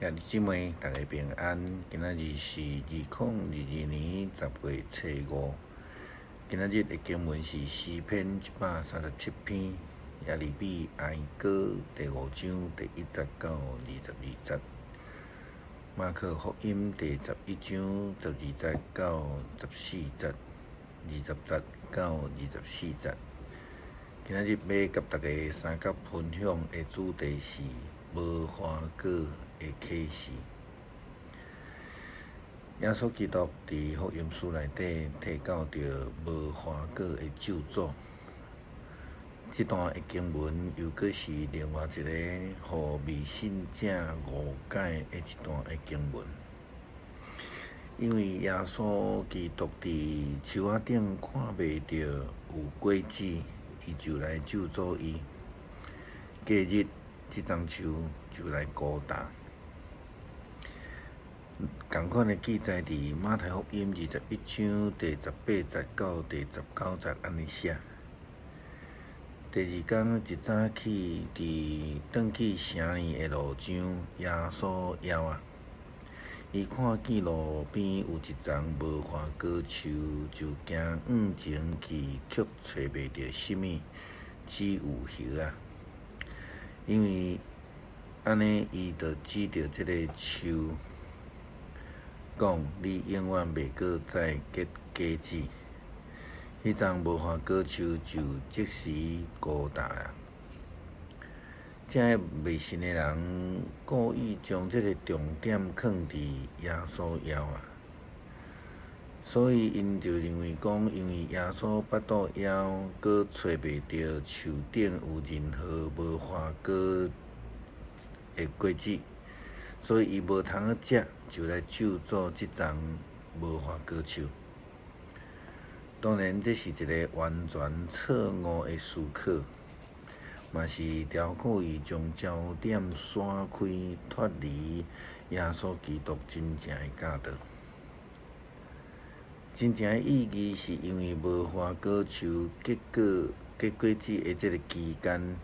兄弟姊妹，大家平安。今仔日是2022年10月初5。今仔日的经文是诗篇137篇，耶利米哀歌第5章第1节到22节，马可福音第11章12节到14节，20节到24节。今仔日要甲大家三角分享的主题是无花果的启示。耶稣基督伫福音书内底提到着无花果的咒诅。这段的经文又阁是另外一个互未信者误解的一段的经文。因为耶稣基督伫树仔顶看袂到有果子，伊就来咒诅伊。隔日，这丛树就来孤单。同款的记载伫马太福音21章第18节到第19节安尼写。第二天一早起，转去城里的路上，耶稣枵啊！伊看见路边有一丛无花果树，就惊往前去，却找袂到什么，只有叶啊！因为安尼，伊就指着这个树，讲：你永远袂阁再结果子。迄丛无花果树就即时孤单啊！这个未信的人故意将这个重点放伫耶稣枵啊，所以因就认为讲，因为耶稣腹肚枵，阁找袂到树顶有任何无花果的果子，所以伊无通食，就来咒诅这丛无花果树。当然，这是一个完全错误的思考，嘛是超过于将焦点闪开，脱离耶稣基督真正的教导。真正的意义是因为无花果树结果子的这个期间，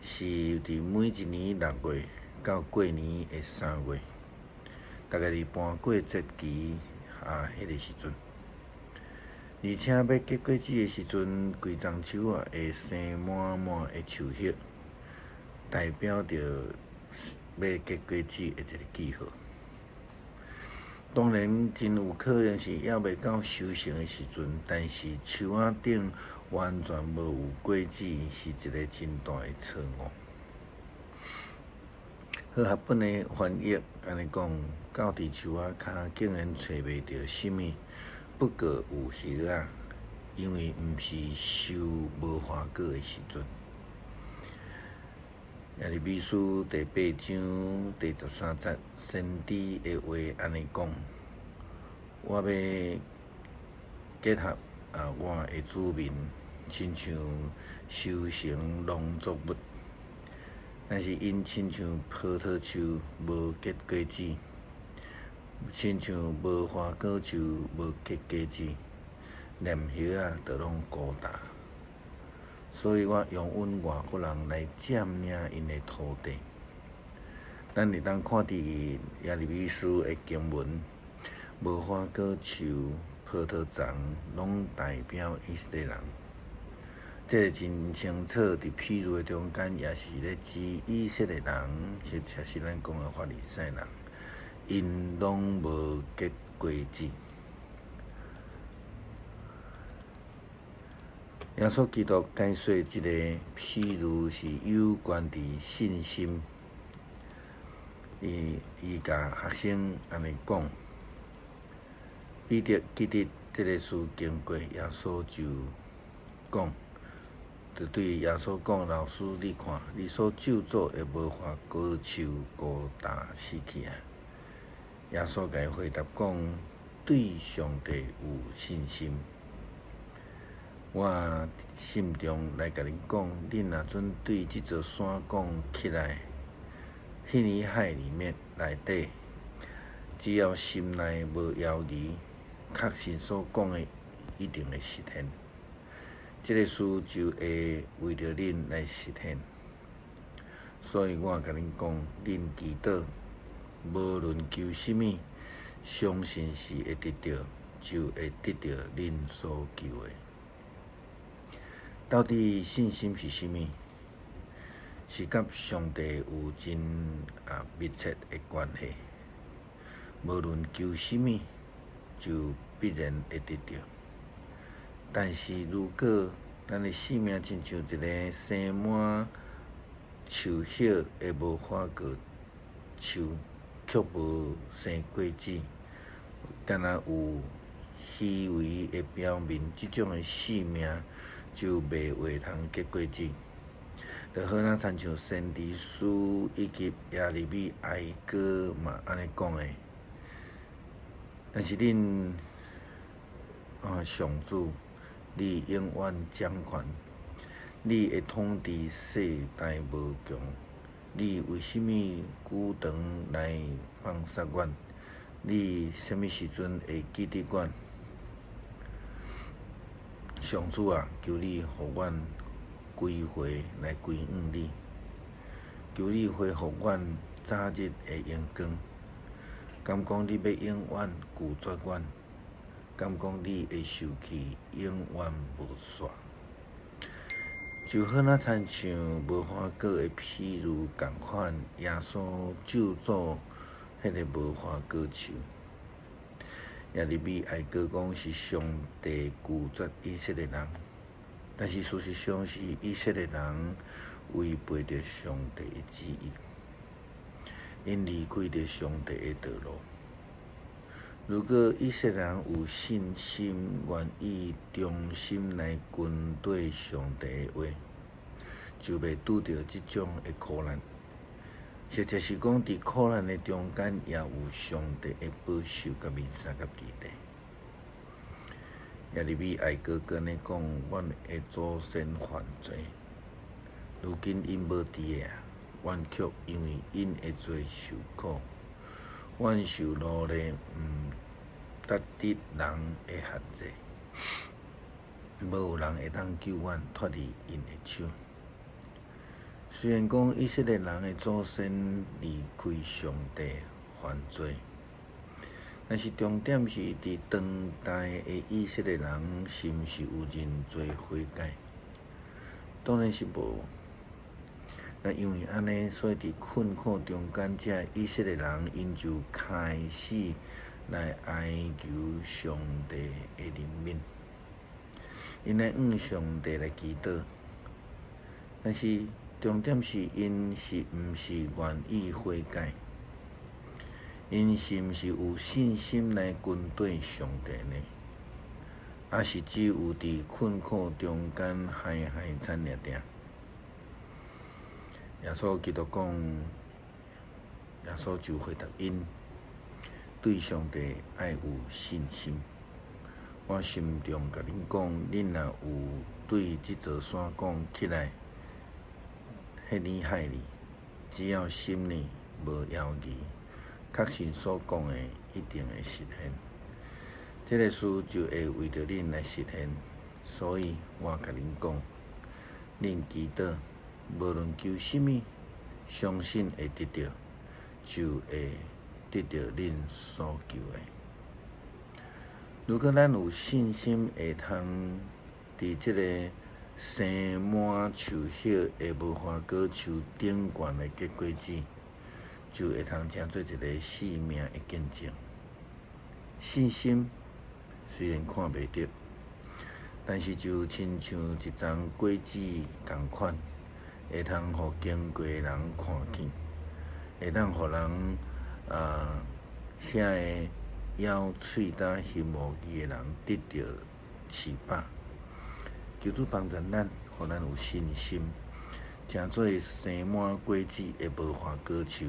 是伫每一年6月到过年的3月，大概是搬过节期迄个时阵。而且要结果子的时阵，规丛树会生满的树叶，代表着要结果子的一个记号。当然，真有可能是还未到收成的时阵，但是树仔顶完全无有果子，是一个真大的错误。和合本的翻译安尼讲，到伫树仔骹竟然找袂到什么。不过有叶啊，因为毋是收无花果的时阵。耶利米书第8章第13节，先知的话安尼讲：我要结合我的子民，亲像收成农作物，但是因亲像葡萄树无结果子。亲像无花果树无结果子，连叶啊都拢孤单，所以我用阮外国人来占领因的土地。咱会当看伫耶利米书的经文，无花果树、葡萄丛拢代表以色列人。这个真清楚，伫譬如的中间，也是咧指以色列人，或者是咱讲的法利赛人。因拢无结果子。耶稣基督解说这个譬如是有关伫信心。伊甲学生安尼讲，彼得记得这个事经过，耶稣就讲，就对耶稣讲：老师，你看，你所咒诅的无花果树孤单死去啊！耶稣甲伊回答讲：对上帝有信心。我心中来甲恁讲，恁若准对这座山讲起来，迄泥海里面内底，只要心内无犹豫，确信所讲的一定会实现。这个事就会为着恁来实现。所以我甲恁讲，恁祈祷。无论求什么，相信是会得到，就会得到恁所求的。到底信心是啥物？是甲上帝有真密切的关系。无论求什么，就必然会得到。但是如果咱的生命亲像一个生满树叶的无花果树，却无生果子，敢若有虚伪的表面，即种的生命就袂会通结果子。就好像亲像先知书以及耶利米哀歌嘛安尼讲的。但是恁上主，你永远掌权，你会统治世代无穷。你为什么久长来放杀阮？你什么时阵会记得阮？上主啊，求你互阮归回来归向你，求你恢复阮早日的阳光。敢讲你要永远拒绝阮？敢讲你会受气永远无煞？就好那亲像无花果的譬如共款，耶稣救助迄个无花果树。耶利米哀歌讲是上帝拒绝以色列人，但是事实上是以色列人违背着上帝的旨意，因离开着上帝的道路。如果以色列人有信心，愿意忠心来跟对上帝的话，就袂拄着即种的苦难。或者是讲，伫苦难的中间，也有上帝的保守、甲面纱、甲期待。耶利米哀歌跟你讲，阮的祖先犯罪，如今因无伫个，阮却因为因的罪受苦。阮受奴隶，得得人的限制，无有人会当救阮脱离因的手。虽然讲以色列人的祖先离开上帝犯罪，但是重点是伫当代的以色列人是毋是有认罪悔改？当然是无。那因为安尼，所以伫困苦中间，这以色列人因就开始来哀求上帝的怜悯，因来向上帝来祈祷，但是重点是因是毋是愿意悔改，因是毋是有信心来跟对上帝呢？还是只有伫困苦中间海惨定定？耶稣基督讲，耶稣就回答因：对上帝爱有信心。我心中甲恁讲，恁若有对即座山讲起来，迄年海里，只要心里无犹豫，确信所讲的一定会实现。这个事就会为着恁来实现。所以我甲恁讲，恁祈祷，无论求什么，相信会得到，就会得到恁所求的。如果咱有信心，会通伫即个生满树叶的无花果树顶悬的结果子，就会通成做一个生命的见证。信心虽然看袂到，但是就亲像一丛果子共款，会通互经过的人看见，会当互人遐个咬喙焦翕无语的人得到饲饱。求主帮助咱，互咱有信心，成做生满果子的无花果树，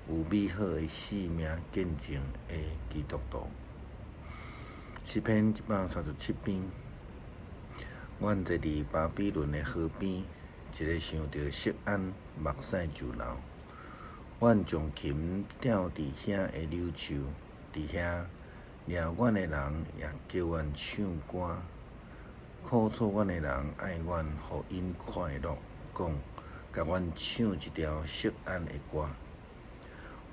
有美好的生命见证的基督徒。诗篇137篇，阮坐伫巴比伦的河边，一个想着錫安，目屎就流。阮将琴吊伫遐的柳树，伫遐掠阮的人也叫阮唱歌。苦楚阮的人爱阮，互因快乐，讲甲阮唱一条錫安的歌。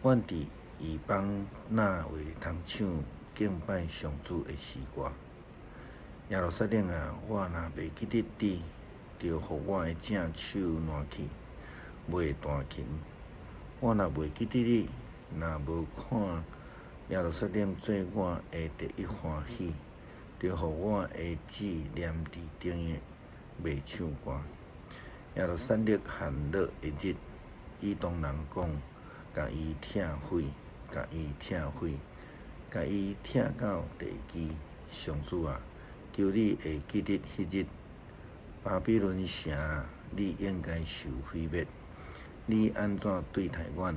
阮伫伊邦那为通唱敬拜上主的诗歌。耶路撒冷啊，我若袂记得你，就互我的正手烂去，袂弹琴。我若袂记得你，若无看耶路撒冷做我的第一欢喜，就互我的指念伫顶的袂唱歌。耶路撒冷旱落的日，以东人讲，甲伊拆毁，甲伊拆毁，甲伊拆到地基。上主啊，求你会记得迄日，巴比伦城啊，你应该受毁灭。你安怎对待阮？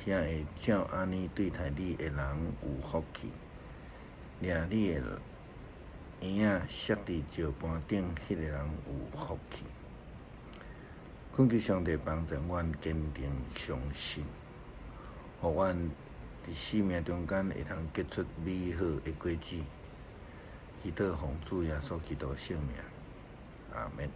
遐会照安尼对待你的人有福气。掠你的婴仔摔伫石盘顶，迄个人有福气。恳求上帝帮助阮坚定相信，互阮伫生命中间会通结出美好的果子。祈祷奉主耶稣基督圣名，阿门。